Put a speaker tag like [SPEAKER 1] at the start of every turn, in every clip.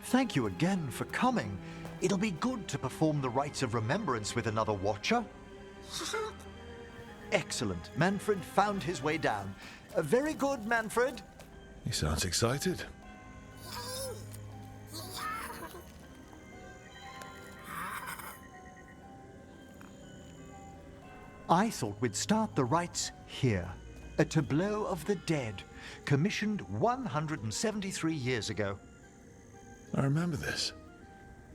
[SPEAKER 1] Thank you again for coming. It'll be good to perform the rites of remembrance with another watcher. Excellent. Manfred found his way down. Very good, Manfred.
[SPEAKER 2] He sounds excited.
[SPEAKER 1] I thought we'd start the rites here. A tableau of the dead, commissioned 173 years ago.
[SPEAKER 2] I remember this.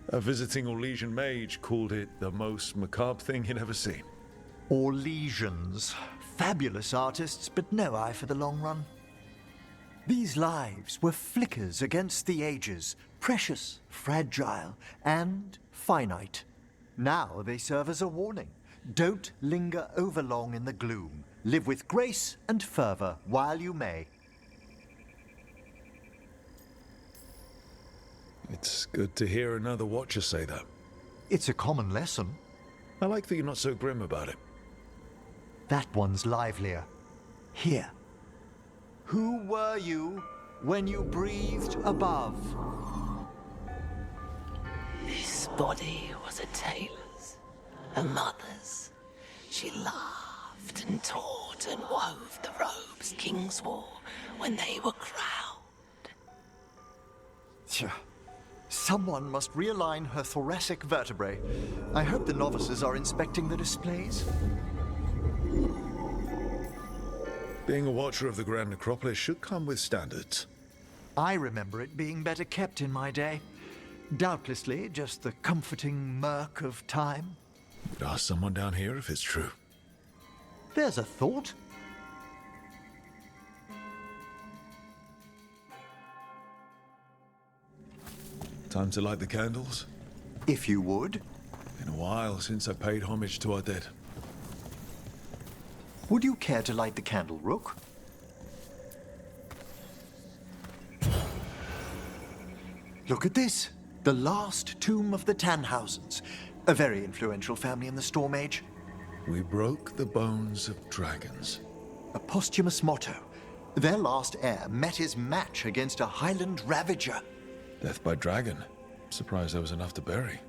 [SPEAKER 2] A visiting Orlesian mage called it the most macabre thing he'd ever seen.
[SPEAKER 1] Orlesians. Fabulous artists, but no eye for the long run. These lives were flickers against the ages, precious, fragile, and finite. Now they serve as a warning. Don't linger overlong in the gloom. Live with grace and fervor while you may.
[SPEAKER 2] It's good to hear another watcher say that.
[SPEAKER 1] It's a common lesson.
[SPEAKER 2] I like that you're not so grim about it.
[SPEAKER 1] That one's livelier. Here. Who were you when you breathed above?
[SPEAKER 3] This body was a tailor's, a mother's. She laughed and taught and wove the robes kings wore when they were crowned.
[SPEAKER 1] Tja. Someone must realign her thoracic vertebrae. I hope the novices are inspecting the displays.
[SPEAKER 2] Being a watcher of the Grand Necropolis should come with standards.
[SPEAKER 1] I remember it being better kept in my day. Doubtlessly just the comforting murk of time.
[SPEAKER 2] We'd ask someone down here if it's true.
[SPEAKER 1] There's a thought.
[SPEAKER 2] Time to light the candles?
[SPEAKER 1] If you would.
[SPEAKER 2] Been a while since I paid homage to our dead.
[SPEAKER 1] Would you care to light the candle, Rook? Look at this. The last tomb of the Tannhausens. A very influential family in the Storm Age.
[SPEAKER 2] We broke the bones of dragons.
[SPEAKER 1] A posthumous motto. Their last heir met his match against a Highland Ravager.
[SPEAKER 2] Death by dragon. Surprised there was enough to bury.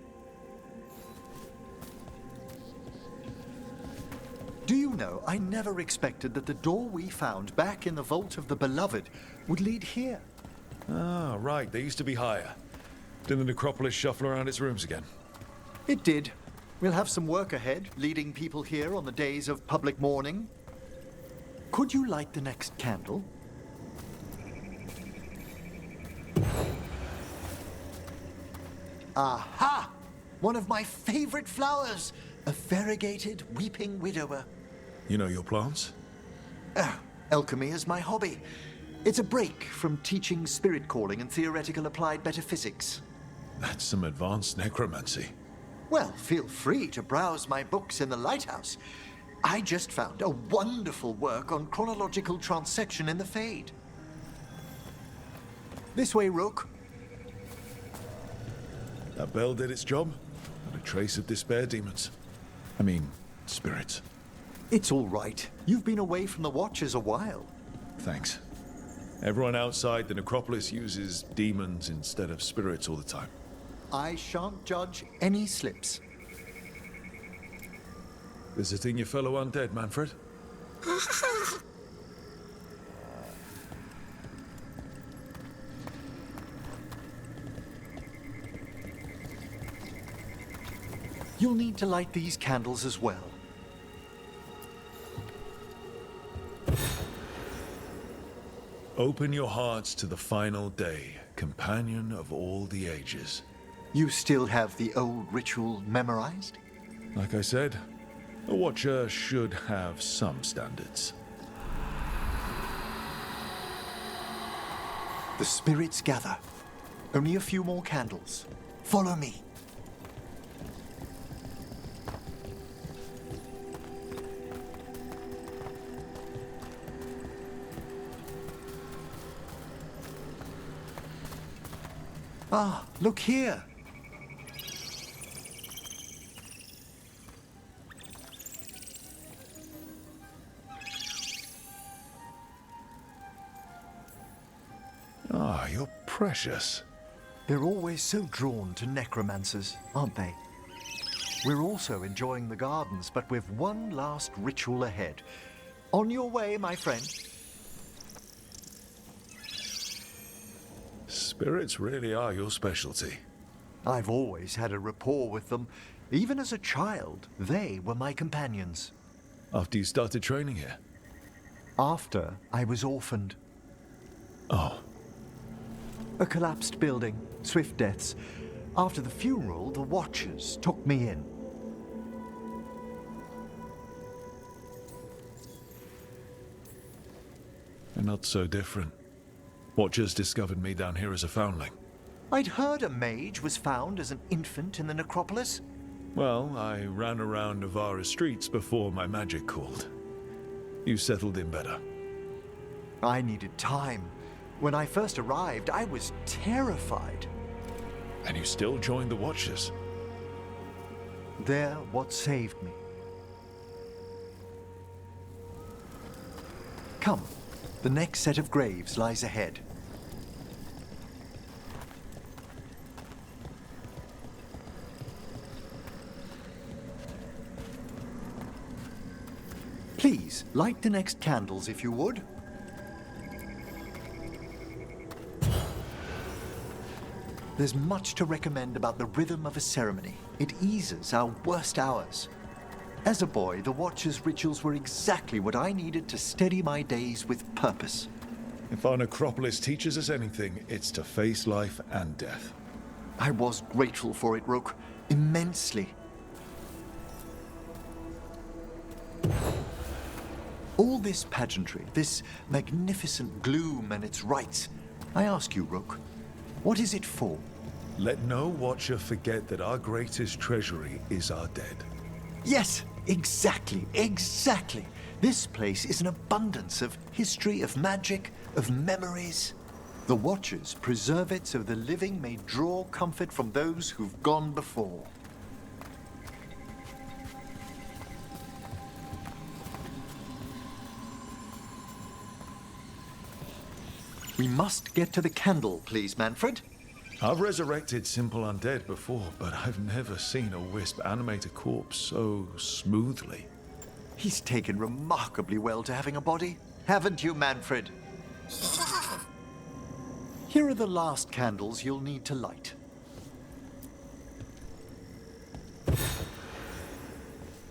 [SPEAKER 1] Do you know, I never expected that the door we found back in the Vault of the Beloved would lead here.
[SPEAKER 2] Ah, right. They used to be higher. Did the necropolis shuffle around its rooms again?
[SPEAKER 1] It did. We'll have some work ahead, leading people here on the days of public mourning. Could you light the next candle? Aha! One of my favorite flowers! A variegated weeping widower.
[SPEAKER 2] You know your plants?
[SPEAKER 1] Alchemy is my hobby. It's a break from teaching spirit calling and theoretical applied metaphysics.
[SPEAKER 2] That's some advanced necromancy.
[SPEAKER 1] Well, feel free to browse my books in the lighthouse. I just found a wonderful work on chronological transection in the Fade. This way, Rook.
[SPEAKER 2] That bell did its job. Not a trace of despair demons. I mean, spirits.
[SPEAKER 1] It's all right. You've been away from the Watchers a while.
[SPEAKER 2] Thanks. Everyone outside the necropolis uses demons instead of spirits all the time.
[SPEAKER 1] I shan't judge any slips.
[SPEAKER 2] Visiting your fellow undead, Manfred?
[SPEAKER 1] You'll need to light these candles as well.
[SPEAKER 2] Open your hearts to the final day, companion of all the ages.
[SPEAKER 1] You still have the old ritual memorized?
[SPEAKER 2] Like I said, a watcher should have some standards.
[SPEAKER 1] The spirits gather. Only a few more candles. Follow me. Ah, look here.
[SPEAKER 2] Ah, you're precious.
[SPEAKER 1] They're always so drawn to necromancers, aren't they? We're also enjoying the gardens, but we've one last ritual ahead. On your way, my friend.
[SPEAKER 2] Spirits really are your specialty.
[SPEAKER 1] I've always had a rapport with them. Even as a child, they were my companions.
[SPEAKER 2] After you started training here?
[SPEAKER 1] After I was orphaned.
[SPEAKER 2] Oh.
[SPEAKER 1] A collapsed building, swift deaths. After the funeral, the Watchers took me in.
[SPEAKER 2] They're not so different. Watchers discovered me down here as a foundling.
[SPEAKER 1] I'd heard a mage was found as an infant in the necropolis.
[SPEAKER 2] Well, I ran around Navara's streets before my magic called. You settled in better.
[SPEAKER 1] I needed time. When I first arrived, I was terrified.
[SPEAKER 2] And you still joined the Watchers?
[SPEAKER 1] They're what saved me. Come, the next set of graves lies ahead. Please, light the next candles if you would. There's much to recommend about the rhythm of a ceremony. It eases our worst hours. As a boy, the Watcher's rituals were exactly what I needed to steady my days with purpose.
[SPEAKER 2] If our necropolis teaches us anything, it's to face life and death.
[SPEAKER 1] I was grateful for it, Rook. Immensely. All this pageantry, this magnificent gloom and its rites, I ask you, Rook, what is it for?
[SPEAKER 2] Let no Watcher forget that our greatest treasury is our dead.
[SPEAKER 1] Yes, exactly, exactly. This place is an abundance of history, of magic, of memories. The Watchers preserve it so the living may draw comfort from those who've gone before. We must get to the candle, please, Manfred.
[SPEAKER 2] I've resurrected simple undead before, but I've never seen a wisp animate a corpse so smoothly.
[SPEAKER 1] He's taken remarkably well to having a body, haven't you, Manfred? Here are the last candles you'll need to light.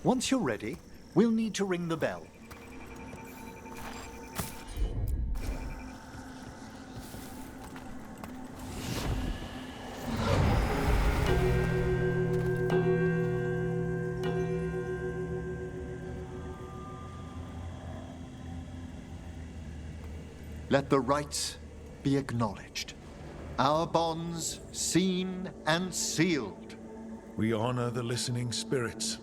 [SPEAKER 1] Once you're ready, we'll need to ring the bell. Let the rites be acknowledged. Our bonds seen and sealed.
[SPEAKER 2] We honor the listening spirits.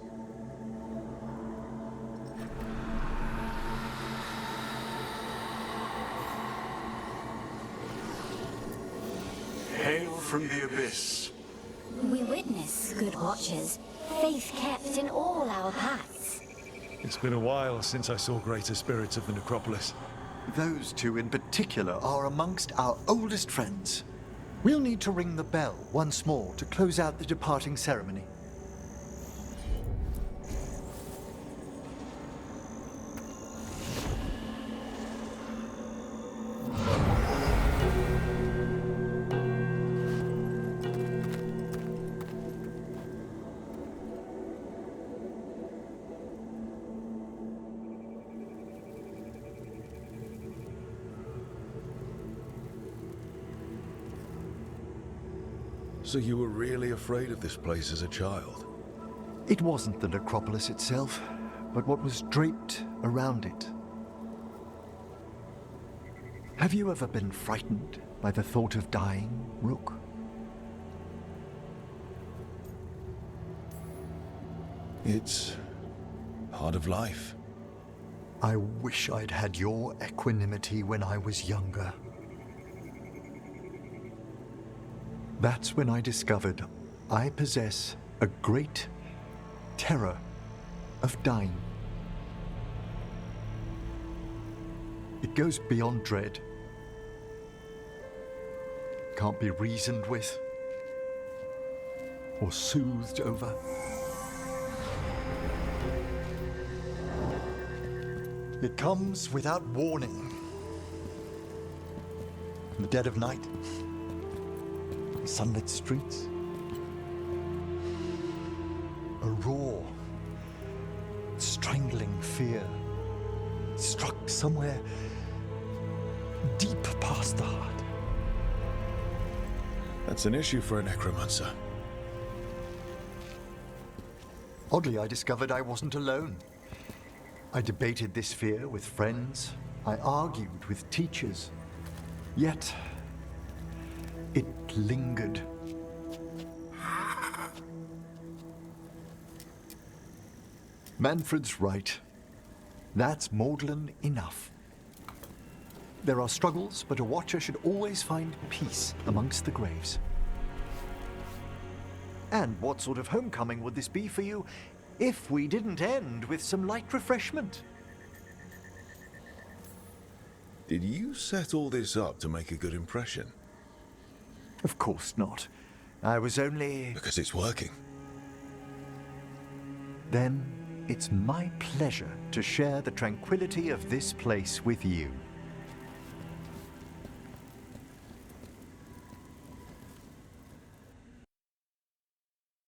[SPEAKER 4] Hail from the abyss.
[SPEAKER 5] We witness, good Watchers, faith kept in all our paths.
[SPEAKER 2] It's been a while since I saw greater spirits of the necropolis.
[SPEAKER 1] Those two in particular are amongst our oldest friends. We'll need to ring the bell once more to close out the departing ceremony.
[SPEAKER 2] So you were really afraid of this place as a child?
[SPEAKER 1] It wasn't the necropolis itself, but what was draped around it. Have you ever been frightened by the thought of dying, Rook?
[SPEAKER 2] It's part of life.
[SPEAKER 1] I wish I'd had your equanimity when I was younger. That's when I discovered I possess a great terror of dying. It goes beyond dread. Can't be reasoned with. or soothed over. It comes without warning. In the dead of night, the sunlit streets, a raw, strangling fear struck somewhere deep past the heart.
[SPEAKER 2] That's an issue for a necromancer.
[SPEAKER 1] Oddly, I discovered I wasn't alone. I debated this fear with friends. I argued with teachers. Yet, it lingered. Manfred's right. That's maudlin enough. There are struggles, but a watcher should always find peace amongst the graves. And what sort of homecoming would this be for you if we didn't end with some light refreshment?
[SPEAKER 2] Did you set all this up to make a good impression?
[SPEAKER 1] Of course not. I was only...
[SPEAKER 2] Because it's working.
[SPEAKER 1] Then it's my pleasure to share the tranquility of this place with you.